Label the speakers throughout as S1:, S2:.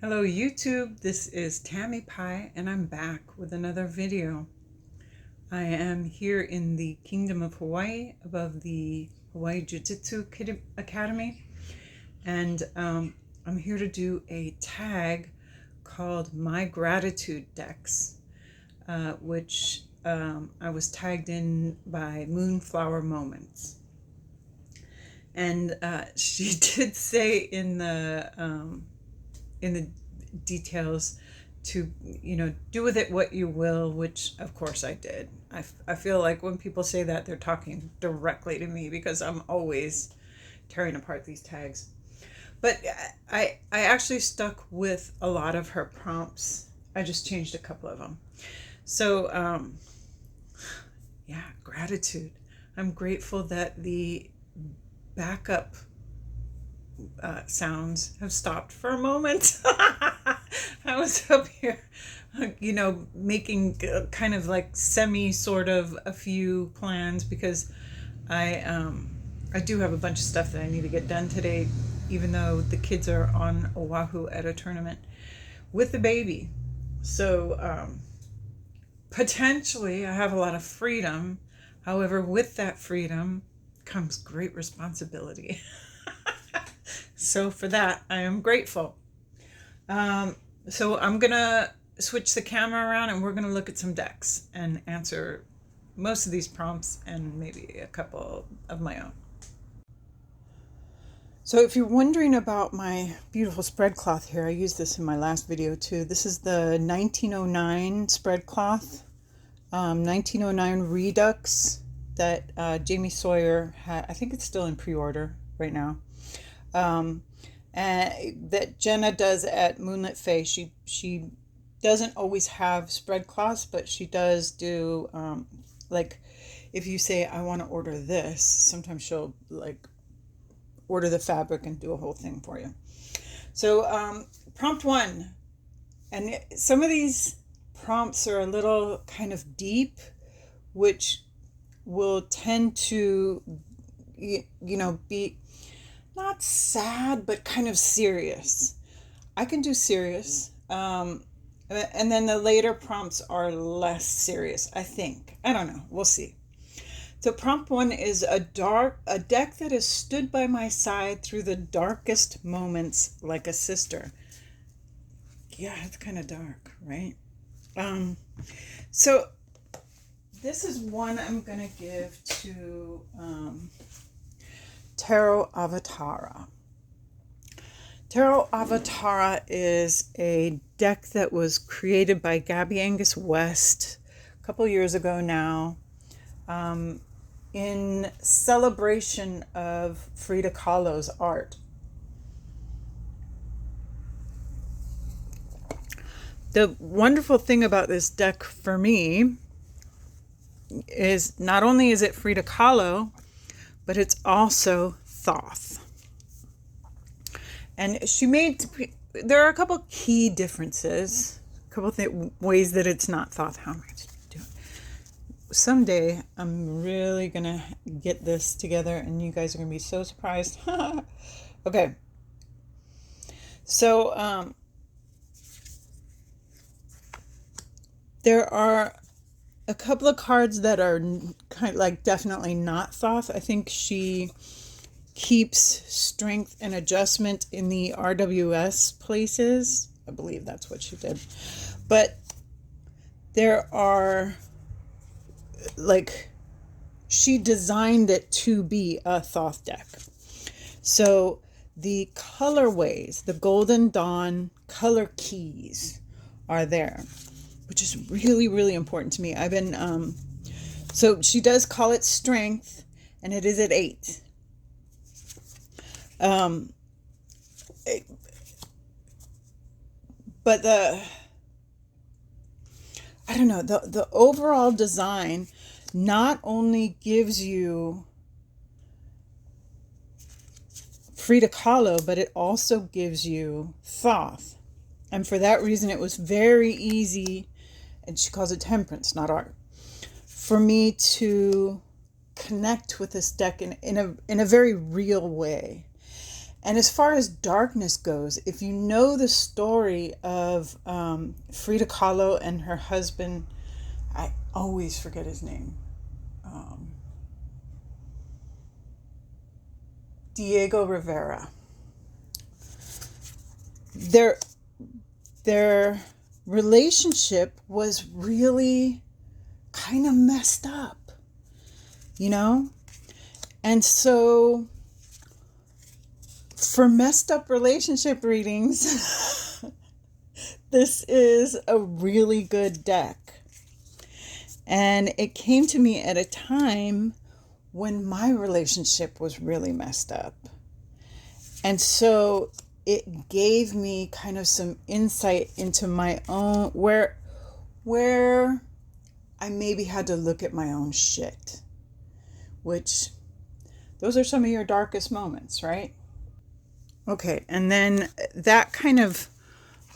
S1: Hello YouTube, this is Tammy Pie and I'm back with another video. I am here in the Kingdom of Hawaii above the Hawaii Jiu-Jitsu Academy, and I'm here to do a tag called My Gratitude Decks, which I was tagged in by Moonflower Moments. And she did say in the details to, do with it what you will, which of course I did. I feel like when people say that, they're talking directly to me because I'm always tearing apart these tags. But I actually stuck with a lot of her prompts. I just changed a couple of them. So, yeah, gratitude. I'm grateful that the backup sounds have stopped for a moment. I was up here, making kind of like semi sort of a few plans because I do have a bunch of stuff that I need to get done today, even though the kids are on Oahu at a tournament with the baby. So potentially I have a lot of freedom. However, with that freedom comes great responsibility. So for that, I am grateful. So I'm going to switch the camera around and we're going to look at some decks and answer most of these prompts and maybe a couple of my own. So if you're wondering about my beautiful spread cloth here, I used this in my last video too. This is the 1909 spread cloth, 1909 Redux that Jamie Sawyer had. I think it's still in pre-order right now. And that Jenna does at Moonlit Fae. She doesn't always have spread cloths, but she does do, like if you say, I want to order this, sometimes she'll like order the fabric and do a whole thing for you. So prompt 1, and some of these prompts are a little kind of deep, which will tend to, be not sad, but kind of serious. I can do serious. And then the later prompts are less serious, I think. I don't know. We'll see. So prompt 1 is a deck that has stood by my side through the darkest moments like a sister. Yeah, it's kind of dark, right? So this is one I'm going to give to Tarot Avatara. Tarot Avatara is a deck that was created by Gabi Angus-West a couple years ago now, in celebration of Frida Kahlo's art. The wonderful thing about this deck for me is not only is it Frida Kahlo, but it's also Thoth. And there are a couple key differences, a couple ways that it's not Thoth. How am I doing? Someday I'm really going to get this together and you guys are going to be so surprised. Okay. So there are a couple of cards that are kind of like definitely not Thoth. I think she keeps strength and adjustment in the RWS places. I believe that's what she did. But there are, like, she designed it to be a Thoth deck. So the colorways, the Golden Dawn color keys are there, which is really, really important to me. I've been, so she does call it strength, and it is at 8. But the overall design not only gives you Frida Kahlo, but it also gives you Thoth. And for that reason, it was very easy, and she calls it temperance, not art, for me to connect with this deck in a very real way. And as far as darkness goes, if you know the story of Frida Kahlo and her husband, I always forget his name, Diego Rivera. Their relationship was really kind of messed up, you know? And so for messed up relationship readings, this is a really good deck. And it came to me at a time when my relationship was really messed up. And so it gave me kind of some insight into my own, where I maybe had to look at my own shit, which those are some of your darkest moments, right? Okay, and then that kind of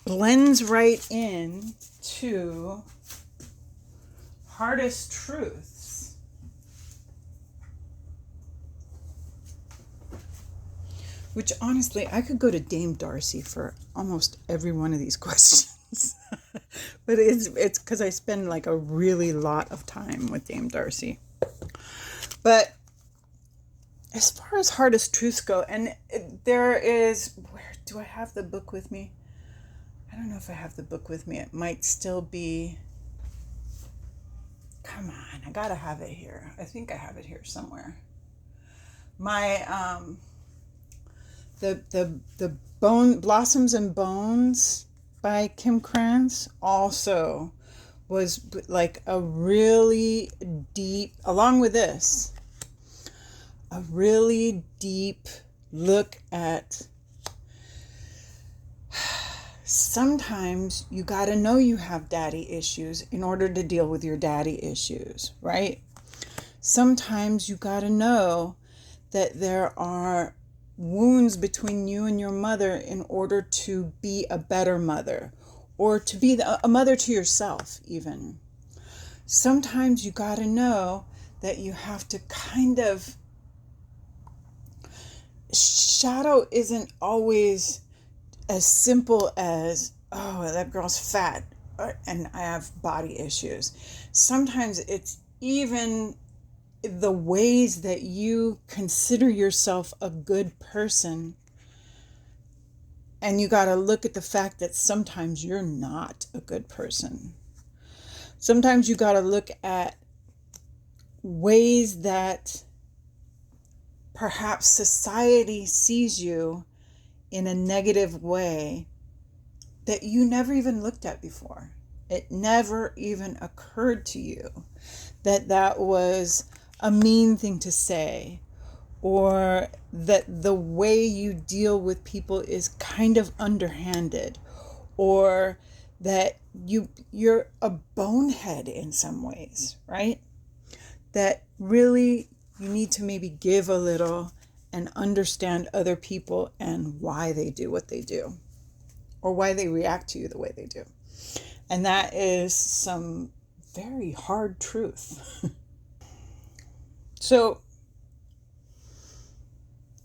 S1: blends right in to hardest truths. Which honestly, I could go to Dame Darcy for almost every one of these questions. But it's because I spend like a really lot of time with Dame Darcy. But as far as hardest truths go, and there is, where do I have the book with me? I don't know if I have the book with me. It might still be, come on, I gotta have it here. I think I have it here somewhere. My the Blossoms and Bones by Kim Krans also was like a really deep, along with this, a really deep look at sometimes you got to know you have daddy issues in order to deal with your daddy issues, right? Sometimes you got to know that there are wounds between you and your mother in order to be a better mother, or to be a mother to yourself even. Sometimes you got to know that you have to kind of, shadow isn't always as simple as, oh, that girl's fat and I have body issues. Sometimes it's even the ways that you consider yourself a good person, and you got to look at the fact that sometimes you're not a good person. Sometimes you got to look at ways that perhaps society sees you in a negative way that you never even looked at before. It never even occurred to you that that was a mean thing to say, or that the way you deal with people is kind of underhanded, or that you're a bonehead in some ways, right? That really you need to maybe give a little and understand other people and why they do what they do, or why they react to you the way they do. And that is some very hard truth. So,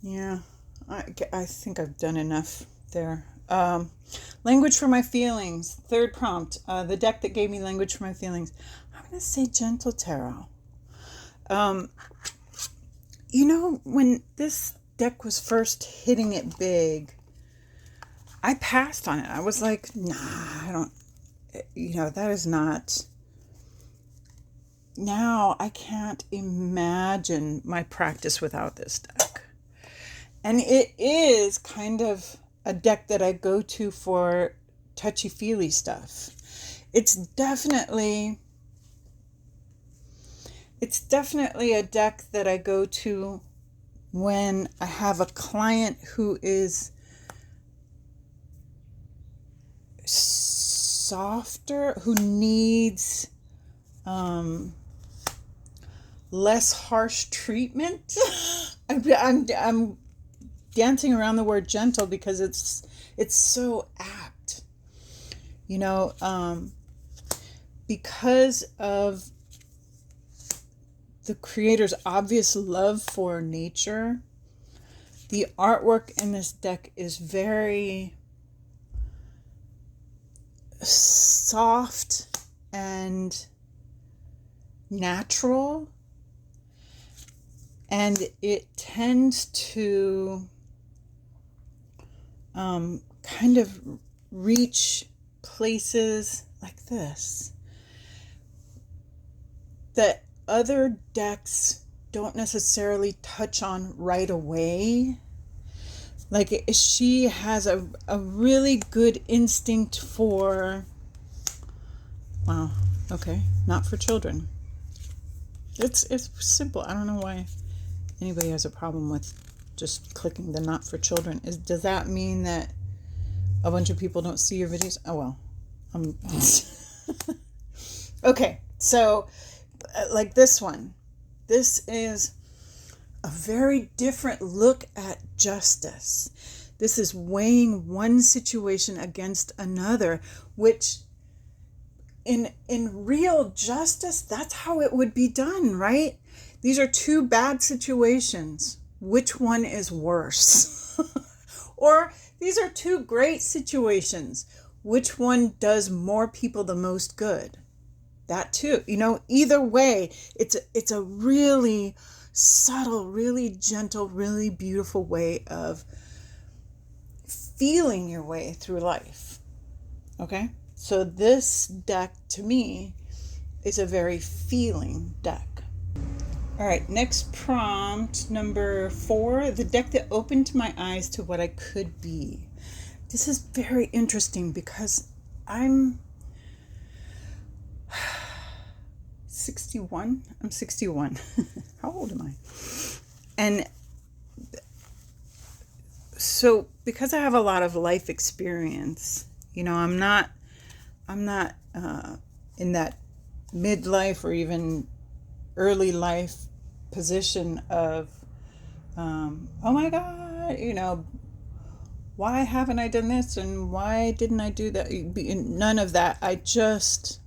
S1: yeah, I think I've done enough there. Language for my feelings. Third prompt. The deck that gave me language for my feelings. I'm going to say Gentle Tarot. You know, when this deck was first hitting it big, I passed on it. I was like, nah, I don't, that is not. Now I can't imagine my practice without this deck. And it is kind of a deck that I go to for touchy-feely stuff. It's definitely a deck that I go to when I have a client who is softer, who needs less harsh treatment. I'm dancing around the word gentle because it's so apt, because of the creator's obvious love for nature. The artwork in this deck is very soft and natural, and it tends to kind of reach places like this that other decks don't necessarily touch on right away. Like, she has a really good instinct for, wow, okay, not for children. It's simple. I don't know why anybody has a problem with just clicking the not for children. Does that mean that a bunch of people don't see your videos? Oh, well. Okay, so like this one. This is a very different look at justice. This is weighing one situation against another, which in real justice, that's how it would be done, right? These are two bad situations. Which one is worse? Or these are two great situations. Which one does more people the most good? That too. You know, either way, it's a really subtle, really gentle, really beautiful way of feeling your way through life. Okay? So this deck, to me, is a very feeling deck. All right, next prompt, number 4, the deck that opened my eyes to what I could be. This is very interesting because I'm 61. I'm 61. How old am I? And so because I have a lot of life experience, you know, I'm not in that midlife or even early life position of, oh my God, you know, why haven't I done this and why didn't I do that? None of that. I just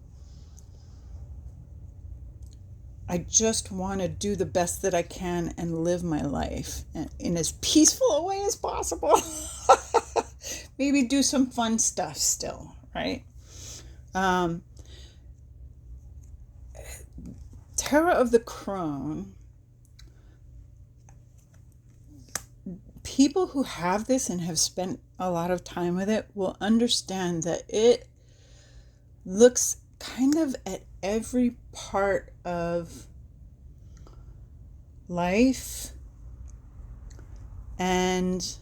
S1: want to do the best that I can and live my life in as peaceful a way as possible. Maybe do some fun stuff still, right? Tiera of the Crone, people who have this and have spent a lot of time with it will understand that it looks kind of at every part of life and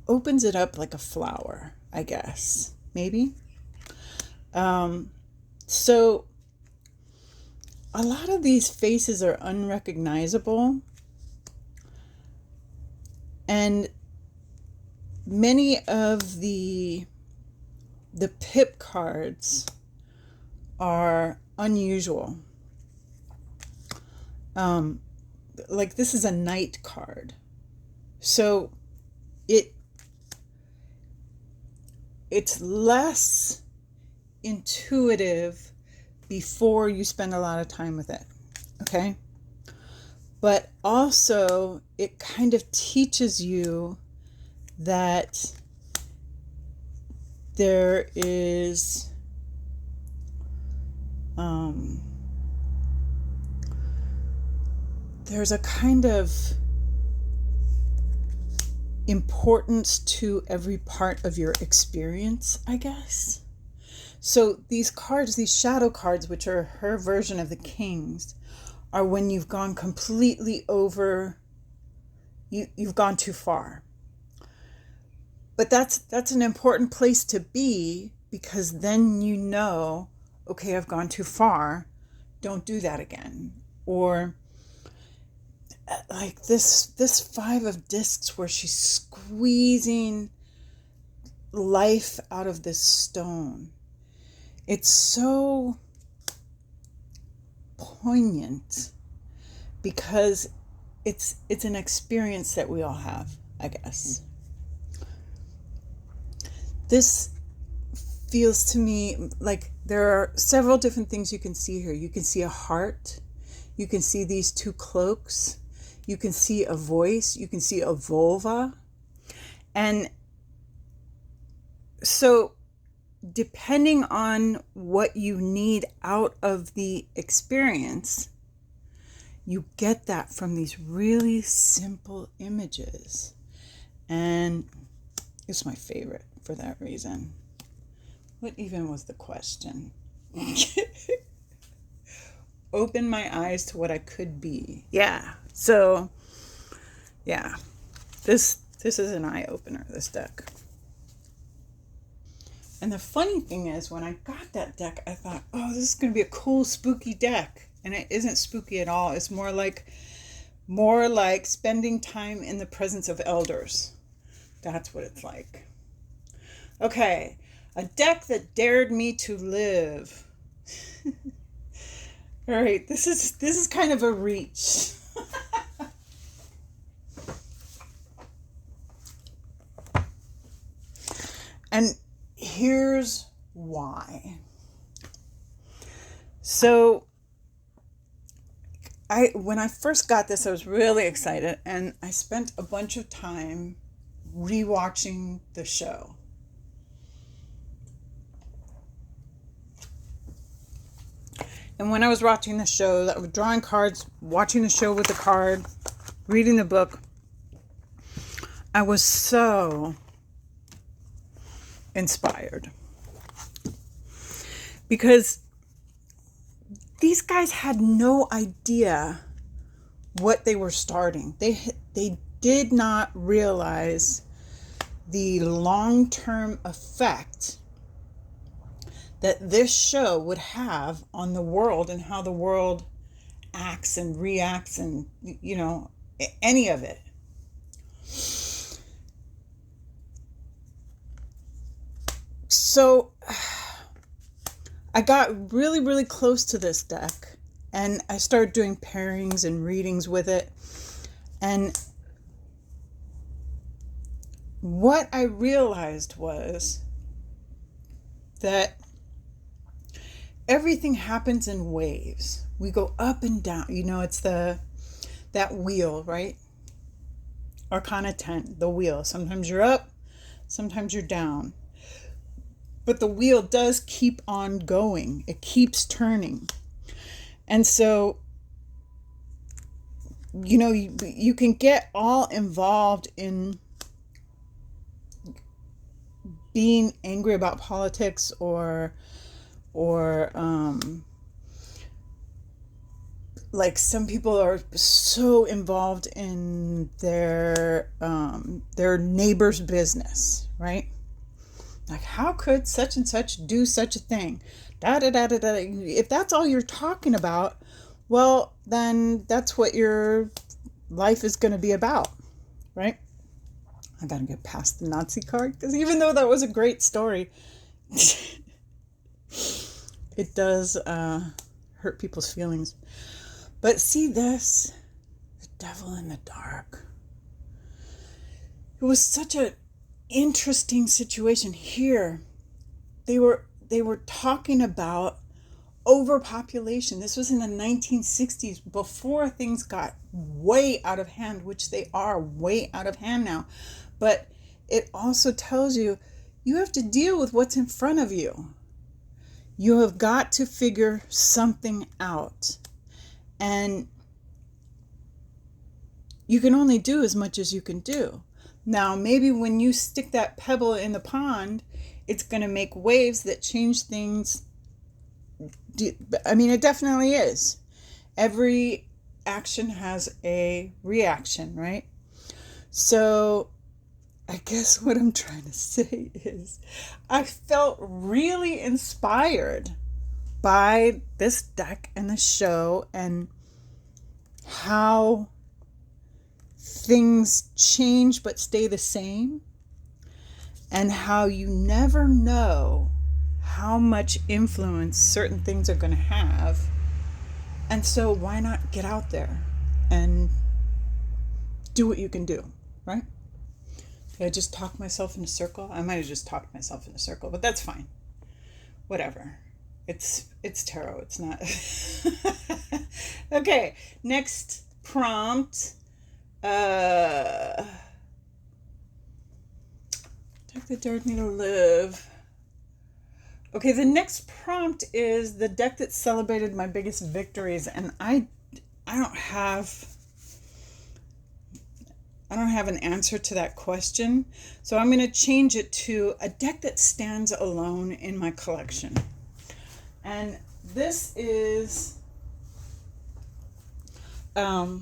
S1: opens it up like a flower, I guess, maybe. So a lot of these faces are unrecognizable, and many of the pip cards are unusual. Like this is a knight card, so it's less intuitive before you spend a lot of time with it, okay? But also it kind of teaches you that there is there's a kind of importance to every part of your experience, I guess. So these cards, these shadow cards, which are her version of the kings, are when you've gone completely over, you've gone too far. But that's an important place to be, because then you know, okay, I've gone too far, don't do that again. Or like this 5 of discs where she's squeezing life out of this stone. It's so poignant because it's an experience that we all have, I guess. This feels to me like there are several different things you can see here. You can see a heart. You can see these 2 cloaks. You can see a voice. You can see a vulva. And so depending on what you need out of the experience, you get that from these really simple images. And it's my favorite for that reason. What even was the question? Open my eyes to what I could be. Yeah. So, yeah. This is an eye-opener, this deck. And the funny thing is, when I got that deck, I thought, oh, this is going to be a cool, spooky deck. And it isn't spooky at all. It's more like spending time in the presence of elders. That's what it's like. Okay, a deck that dared me to live. All right, this is kind of a reach. And here's why. So when I first got this, I was really excited, and I spent a bunch of time rewatching the show. And when I was watching the show, I was drawing cards, watching the show with the card, reading the book, I was so inspired. Because these guys had no idea what they were starting. They did not realize the long-term effect that this show would have on the world and how the world acts and reacts and, you know, any of it. So I got really, really close to this deck, and I started doing pairings and readings with it. And what I realized was that everything happens in waves. We go up and down. You know, it's that wheel, right? Arcana 10, the wheel. Sometimes you're up, sometimes you're down. But the wheel does keep on going. It keeps turning. And so, you know, you can get all involved in being angry about politics or like some people are so involved in their neighbor's business, right? Like, how could such and such do such a thing? Da da da da da. If that's all you're talking about, well, then that's what your life is going to be about, right? I got to get past the Nazi card, because even though that was a great story, it does hurt people's feelings. But see this, the devil in the dark. It was such a interesting situation here. They were talking about overpopulation. This was in the 1960s, before things got way out of hand, which they are way out of hand now. But it also tells you have to deal with what's in front of you. You have got to figure something out. And you can only do as much as you can do. Now, maybe when you stick that pebble in the pond, it's going to make waves that change things. I mean, it definitely is. Every action has a reaction, right? So I guess what I'm trying to say is I felt really inspired by this deck and the show, and how things change but stay the same, and how you never know how much influence certain things are going to have. And so why not get out there and do what you can do, right? Did I just talk myself in a circle? I might have just talked myself in a circle, but that's fine. Whatever. It's tarot. It's not. Okay, next prompt. Deck that dared me to live. Okay, the next prompt is the deck that celebrated my biggest victories, and I don't have an answer to that question. So I'm going to change it to a deck that stands alone in my collection. And this is La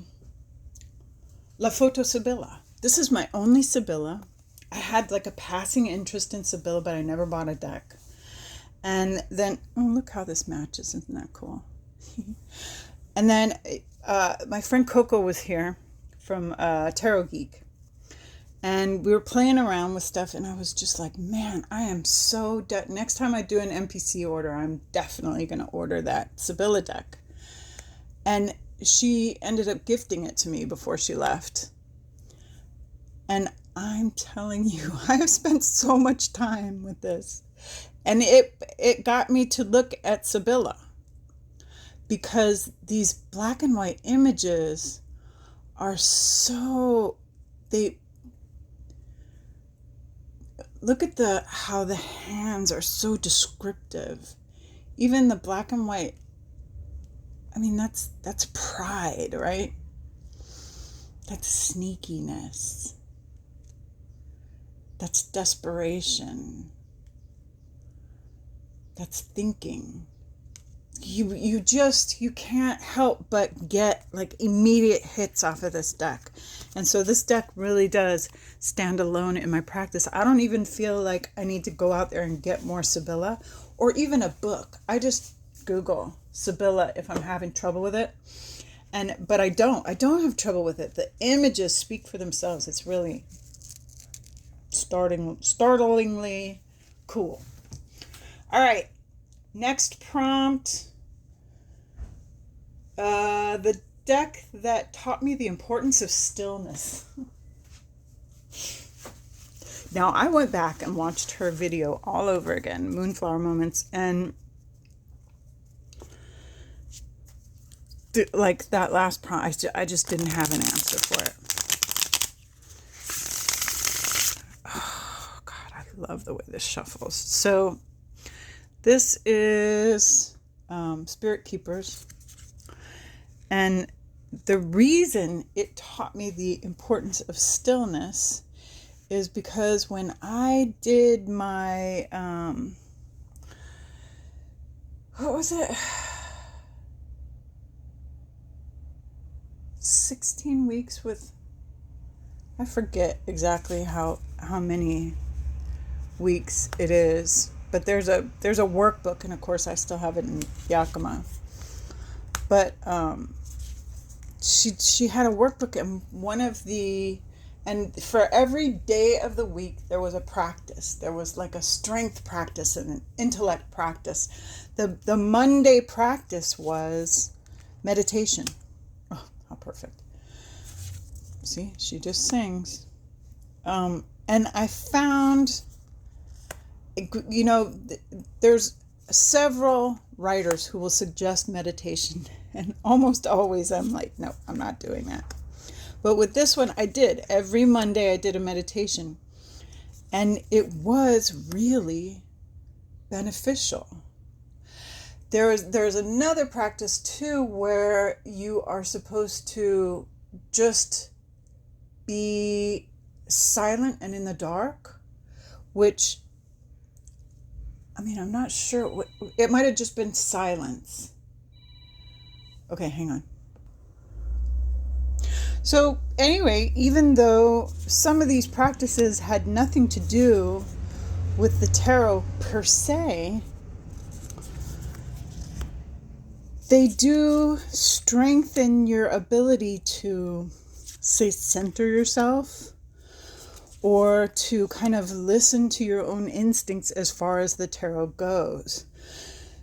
S1: Foto Sibila. This is my only Sibila. I had like a passing interest in Sibila, but I never bought a deck. And then, oh, look how this matches. Isn't that cool? And then my friend Coco was here from Tarot Geek. And we were playing around with stuff, and I was just like, man, I am so... Next time I do an NPC order, I'm definitely going to order that Sibila deck. And she ended up gifting it to me before she left. And I'm telling you, I have spent so much time with this. And it got me to look at Sibila, because these black and white images are so... Look at how the hands are so descriptive. Even the black and white, I mean, that's pride, right? That's sneakiness. That's desperation. That's thinking. You can't help but get like immediate hits off of this deck. And so this deck really does stand alone in my practice. I don't even feel like I need to go out there and get more Sibila or even a book. I just Google Sibila if I'm having trouble with it. But I don't have trouble with it. The images speak for themselves. It's really startlingly cool. All right. Next prompt. The deck that taught me the importance of stillness. Now, I went back and watched her video all over again, Moonflower Moments, and like that last prompt, I just didn't have an answer for it. Oh, God, I love the way this shuffles. So this is Spirit Keepers. And the reason it taught me the importance of stillness is because when I did my, what was it? 16 weeks with, I forget exactly how many weeks it is, but there's a workbook, and of course I still have it in Yakima. But she had a workbook, and and for every day of the week there was a practice. There was like a strength practice and an intellect practice. The Monday practice was meditation. Oh, how perfect. See, she just sings. And I found, there's several writers who will suggest meditation, and almost always I'm like, no, I'm not doing that. But with this one, I did. Every Monday I did a meditation, and it was really beneficial. There's another practice too where you are supposed to just be silent and in the dark, which, I mean, I'm not sure. It might have just been silence. Okay, hang on. So anyway, even though some of these practices had nothing to do with the tarot per se, they do strengthen your ability to, say, center yourself, or to kind of listen to your own instincts as far as the tarot goes.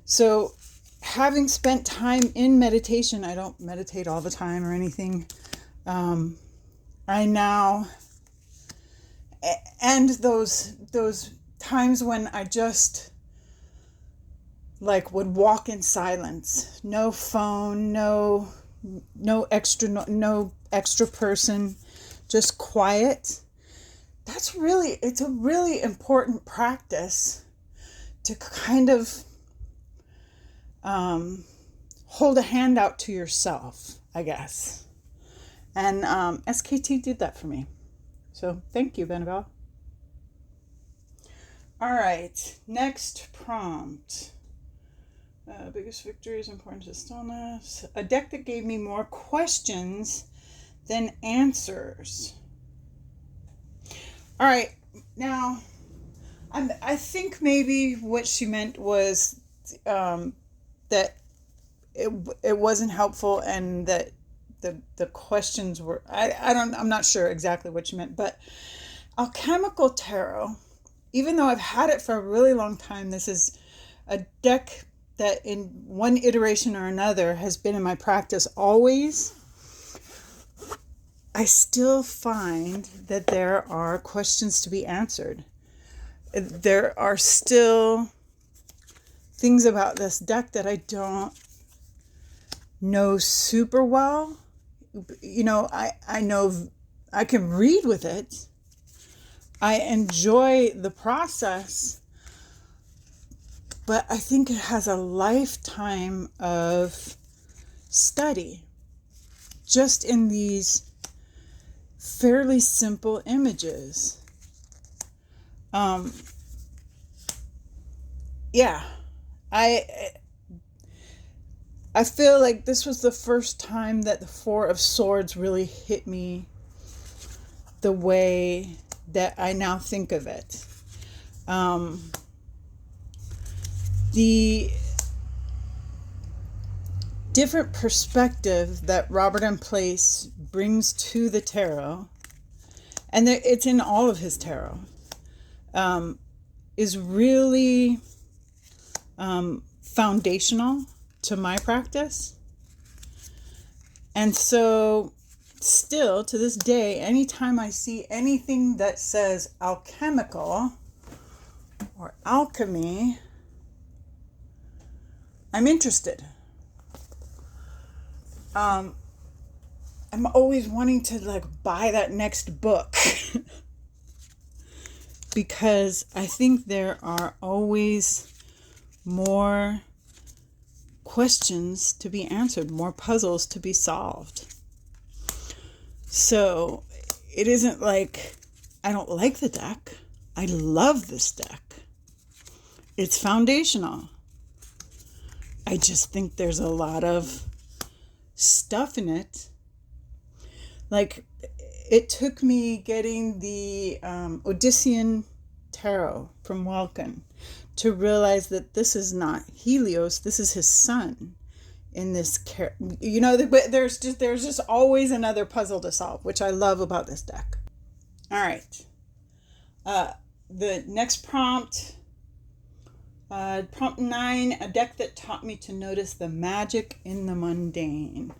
S1: So having spent time in meditation, I don't meditate all the time or anything. I now, and those times when I just like would walk in silence, no phone, no extra person, just quiet. It's a really important practice to kind of hold a hand out to yourself, I guess. And SKT did that for me. So thank you, Benebell. All right, next prompt. Biggest victory is important to stillness. A deck that gave me more questions than answers. All right, now I think maybe what she meant was that it wasn't helpful, and that the questions were, I'm not sure exactly what she meant, but Alchemical Tarot, even though I've had it for a really long time, this is a deck that in one iteration or another has been in my practice always. I still find that there are questions to be answered. There are still things about this deck that I don't know super well. You know, I know I can read with it. I enjoy the process, but I think it has a lifetime of study just in these fairly simple images. Yeah, I feel like this was the first time that the Four of Swords really hit me the way that I now think of it. The different perspective that Robert M. Place brings to the tarot, and it's in all of his tarot, is really foundational to my practice. And so still to this day, anytime I see anything that says alchemical or alchemy, I'm interested. I'm always wanting to buy that next book because I think there are always more questions to be answered, more puzzles to be solved. So it isn't like I don't like the deck. I love this deck. It's foundational. I just think there's a lot of stuff in it. Like, it took me getting the Odyssean Tarot from Welkin to realize that this is not Helios, this is his son in this you know, but there's just always another puzzle to solve, which I love about this deck. All right. The next prompt, prompt 9, a deck that taught me to notice the magic in the mundane.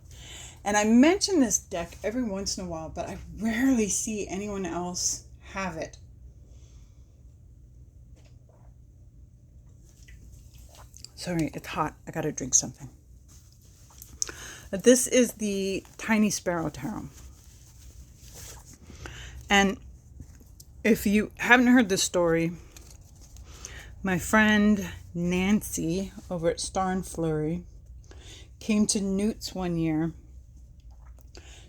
S1: And I mention this deck every once in a while, but I rarely see anyone else have it. Sorry, it's hot. I gotta drink something. This is the Tiny Sparrow Tarot. And if you haven't heard this story, my friend Nancy over at Star and Flurry came to Newt's one year.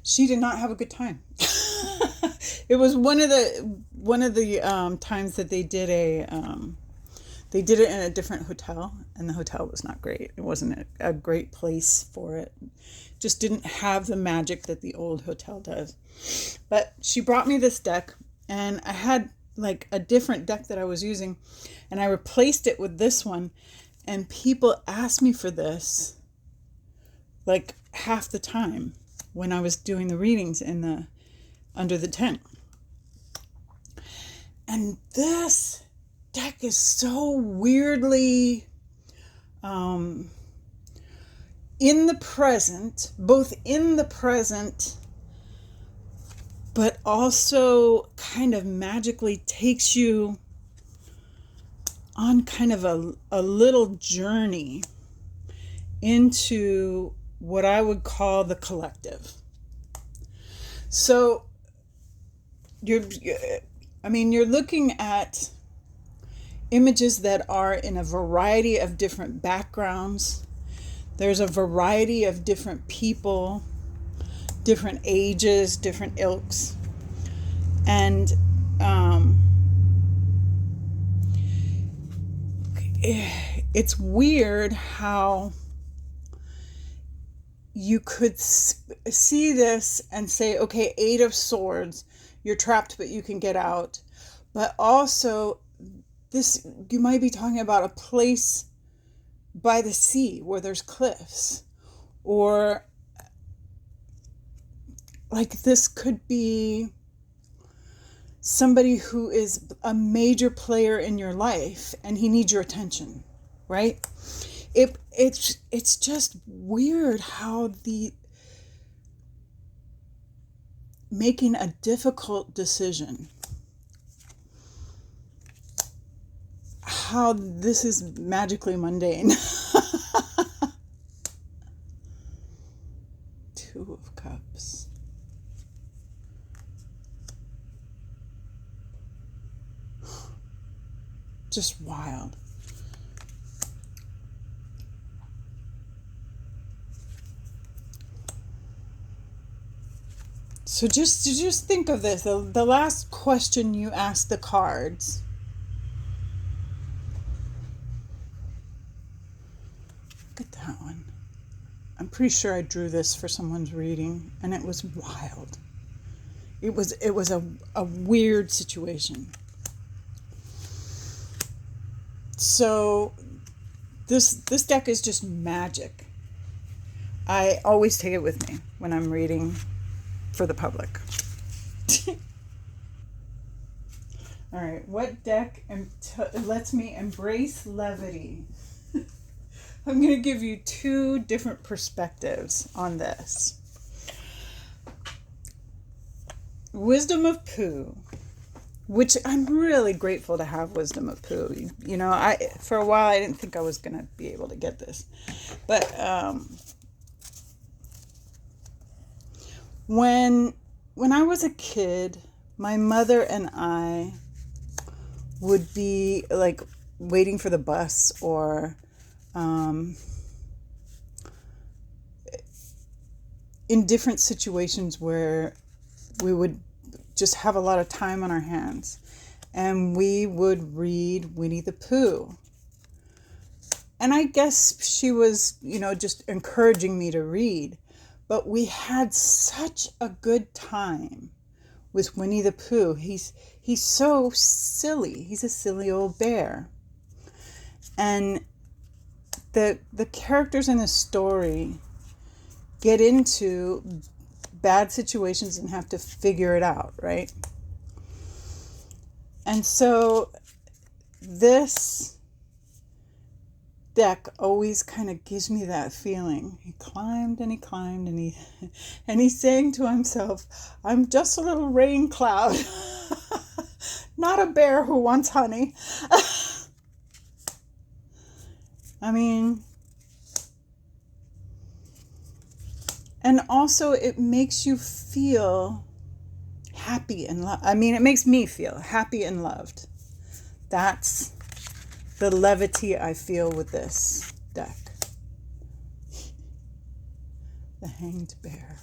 S1: She did not have a good time. It was one of the times that they did it in a different hotel, and the hotel was not great. It wasn't a great place for it. Just didn't have the magic that the old hotel does. But she brought me this deck, and I had a different deck that I was using, and I replaced it with this one, and people asked me for this half the time when I was doing the readings under the tent. And this deck is so weirdly in the present, both in the present, but also kind of magically takes you on kind of a little journey into what I would call the collective. So you're looking at images that are in a variety of different backgrounds. There's a variety of different people, different ages, different ilks. And it's weird how you could see this and say, okay, 8 of Swords, you're trapped, but you can get out. But also, this, you might be talking about a place by the sea where there's cliffs, or like this could be somebody who is a major player in your life and he needs your attention, right? It's just weird how the making a difficult decision, how this is magically mundane. 2 of Cups. Just wild. So just think of this. The last question you asked the cards. Look at that one. I'm pretty sure I drew this for someone's reading, and it was wild. It was a weird situation. So this deck is just magic. I always take it with me when I'm reading for the public. All right, what deck lets me embrace levity? I'm going to give you 2 different perspectives on this. Wisdom of Pooh, which I'm really grateful to have Wisdom of Pooh. You know, for a while I didn't think I was going to be able to get this. But when I was a kid, my mother and I would be like waiting for the bus, or in different situations where we would just have a lot of time on our hands, and we would read Winnie the Pooh. And I guess she was, you know, just encouraging me to read, but we had such a good time with Winnie the Pooh. He's so silly. He's a silly old bear. And the characters in the story get into bad situations and have to figure it out, right? And so this deck always kind of gives me that feeling. He climbed and he climbed, and he's saying to himself, I'm just a little rain cloud, not a bear who wants honey. I mean, and also it makes you feel happy and loved. I mean, it makes me feel happy and loved. That's the levity I feel with this deck. The Hanged Bear.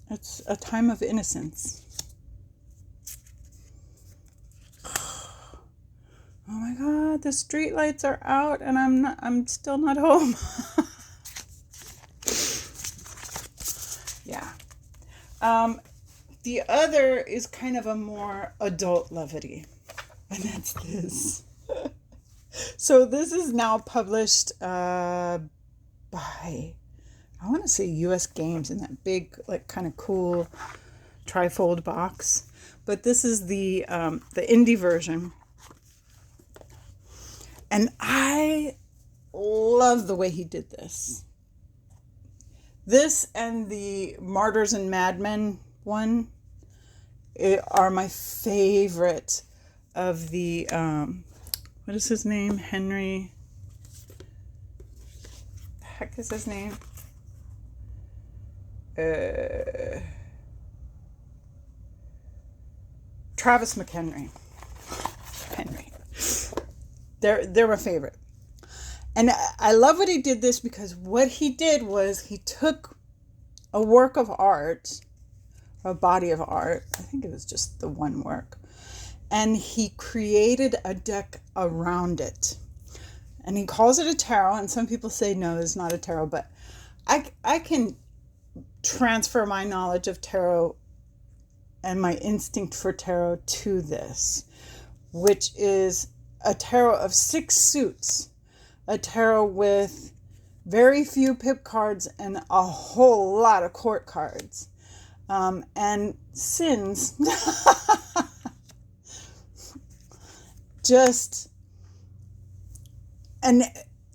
S1: It's a time of innocence. Oh my God, the street lights are out and I'm still not home. Yeah. The other is kind of a more adult levity, and that's this. So this is now published by, I want to say US Games, in that big, like, kind of cool trifold box. But this is the indie version. And I love the way he did this. This and the Martyrs and Madmen one are my favorite of the, what is his name? Henry. The heck is his name? Travis McHenry. They're my favorite. And I love what he did this, because what he did was he took a work of art, a body of art, I think it was just the one work, and he created a deck around it. And he calls it a tarot, and some people say no, it's not a tarot, but I can transfer my knowledge of tarot and my instinct for tarot to this, which is a tarot of 6 suits. A tarot with very few pip cards and a whole lot of court cards. And sins. And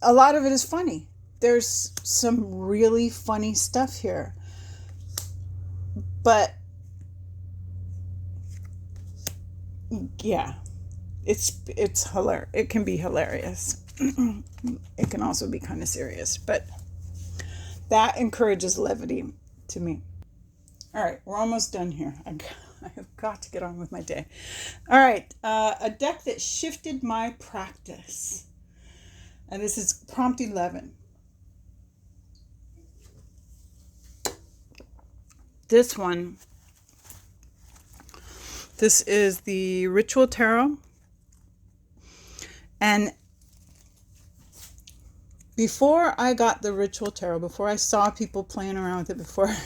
S1: a lot of it is funny. There's some really funny stuff here. But yeah, it's hilarious. It can be hilarious. It can also be kind of serious, but that encourages levity to me. All right, we're almost done here. I have got to get on with my day. All right, a deck that shifted my practice. And this is prompt 11. This one, this is the Ritual Tarot. And before I got the Ritual Tarot, before I saw people playing around with it, before I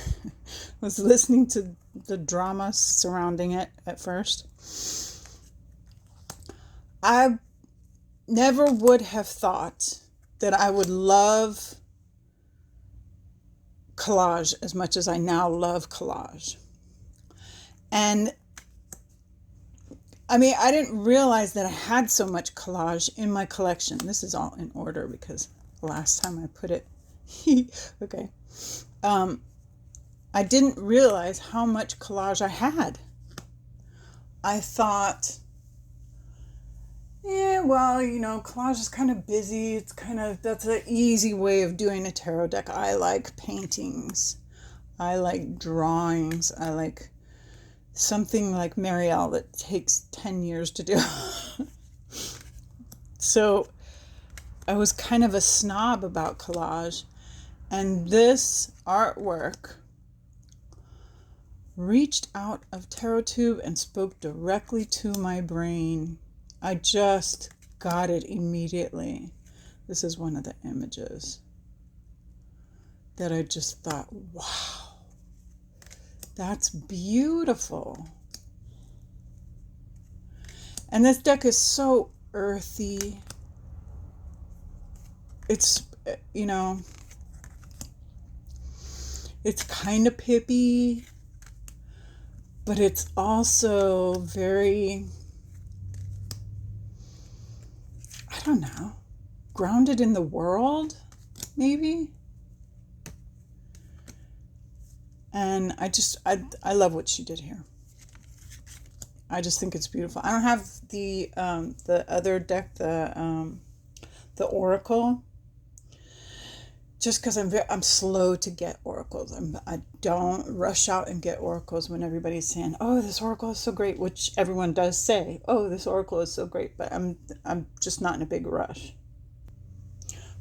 S1: was listening to the drama surrounding it at first, I never would have thought that I would love collage as much as I now love collage. And I mean, I didn't realize that I had so much collage in my collection. This is all in order because last time I put it, okay. I didn't realize how much collage I had. I thought, yeah, well, you know, collage is kind of busy. That's an easy way of doing a tarot deck. I like paintings. I like drawings. I like something like Marielle that takes 10 years to do. So I was kind of a snob about collage. And this artwork reached out of TarotTube and spoke directly to my brain. I just got it immediately. This is one of the images that I just thought, wow, that's beautiful. And this deck is so earthy. It's, you know, it's kind of pippy, but it's also very, I don't know, grounded in the world, maybe. And I love what she did here. I just think it's beautiful. I don't have the other deck, the Oracle, just because I'm slow to get oracles. I don't rush out and get oracles when everybody's saying, "Oh, this oracle is so great," which everyone does say, "Oh, this oracle is so great," but I'm just not in a big rush.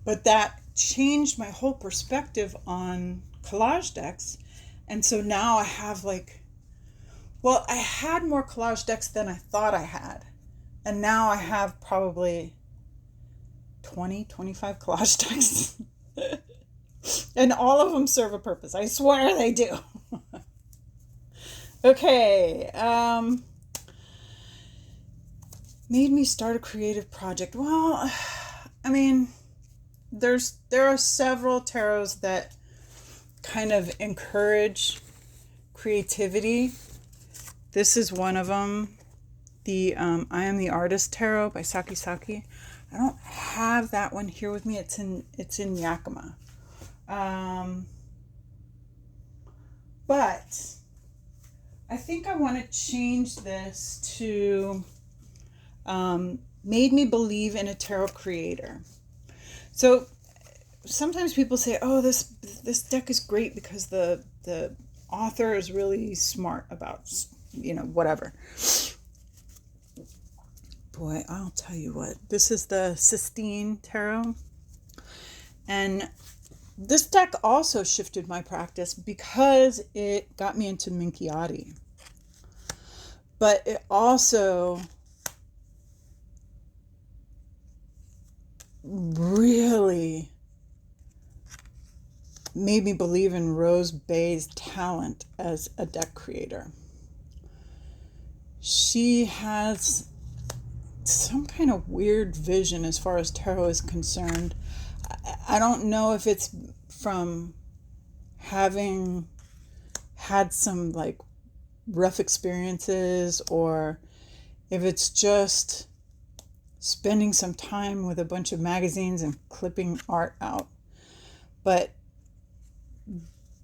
S1: But that changed my whole perspective on collage decks, and so now I have I had more collage decks than I thought I had, and now I have probably 25 collage decks. And all of them serve a purpose. I swear they do. Okay. Made me start a creative project. Well, I mean, there are several tarots that kind of encourage creativity. This is one of them. The I Am the Artist Tarot by Saki Saki. I don't have that one here with me. It's in Yakima. But I think I want to change this to made me believe in a tarot creator. So sometimes people say, oh, this deck is great because the author is really smart about, whatever. Boy, I'll tell you what, this is the Sistine Tarot. And this deck also shifted my practice because it got me into Minchiati. But it also really made me believe in Rosebae's talent as a deck creator. She has some kind of weird vision as far as tarot is concerned. I don't know if it's from having had some like rough experiences, or if it's just spending some time with a bunch of magazines and clipping art out. But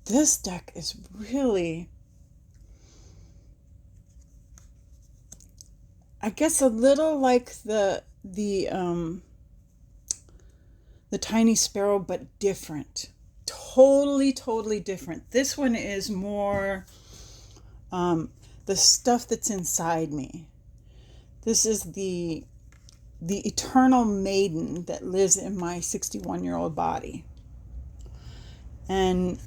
S1: this deck is really, I guess, a little like the tiny sparrow, but different. Totally different. This one is more the stuff that's inside me. This is the eternal maiden that lives in my 61-year-old body. And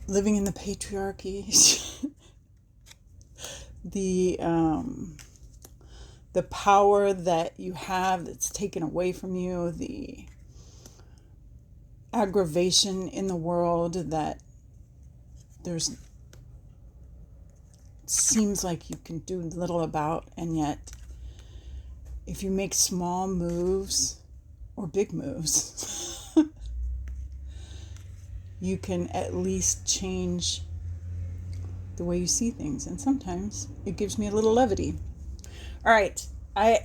S1: living in the patriarchy, the power that you have that's taken away from you, the aggravation in the world that seems like you can do little about, and yet if you make small moves or big moves, you can at least change the way you see things. And sometimes it gives me a little levity. All right, I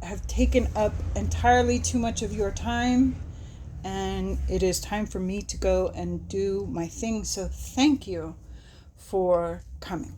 S1: have taken up entirely too much of your time, and it is time for me to go and do my thing. So thank you for coming.